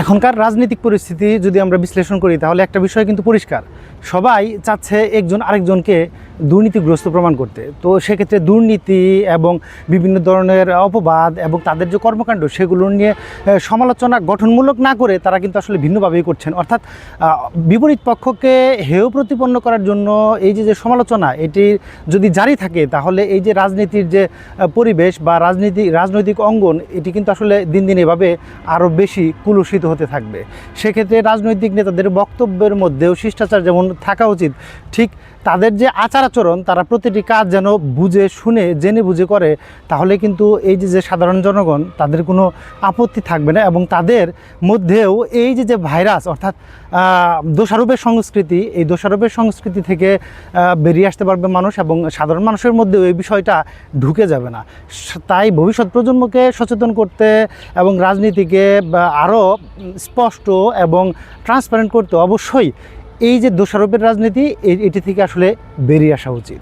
এখনকার রাজনৈতিক পরিস্থিতি যদি আমরা বিশ্লেষণ করি তাহলে একটা বিষয় কিন্তু পরিষ্কার, সবাই চাচ্ছে একজন আরেকজনকে দুর্নীতিগ্রস্ত প্রমাণ করতে। তো সেক্ষেত্রে দুর্নীতি এবং বিভিন্ন ধরনের অপবাদ এবং তাদের যে কর্মকাণ্ড সেগুলো নিয়ে সমালোচনা গঠনমূলক না করে তারা কিন্তু আসলে ভিন্নভাবেই করছেন। অর্থাৎ বিপরীত পক্ষকে হেয় প্রতিপন্ন করার জন্য এই যে সমালোচনা এটি যদি জারি থাকে তাহলে এই যে রাজনীতির যে পরিবেশ বা রাজনৈতিক অঙ্গন এটি কিন্তু আসলে দিন দিন এভাবে আরও বেশি কুলুষিত হতে থাকবে। সেক্ষেত্রে রাজনৈতিক নেতাদের বক্তব্যের মধ্যেও শিষ্টাচার যেমন থাকা উচিত, ঠিক তাদের যে আচার আচরণ তারা প্রতিটি কাজ যেন বুঝে শুনে জেনে বুঝে করে, তাহলে কিন্তু এই যে সাধারণ জনগণ তাদের কোনো আপত্তি থাকবে না এবং তাদের মধ্যেও এই যে ভাইরাস অর্থাৎ দোষারোপের সংস্কৃতি, এই দোষারোপের সংস্কৃতি থেকে বেরিয়ে আসতে পারবে মানুষ এবং সাধারণ মানুষের মধ্যেও এই বিষয়টা ঢুকে যাবে না। তাই ভবিষ্যৎ প্রজন্মকে সচেতন করতে এবং রাজনীতিকে আরও স্পষ্ট এবং ট্রান্সপারেন্ট করতে অবশ্যই এই যে দোষারোপের রাজনীতি এটি থেকে আসলে বেরিয়ে আসা উচিত।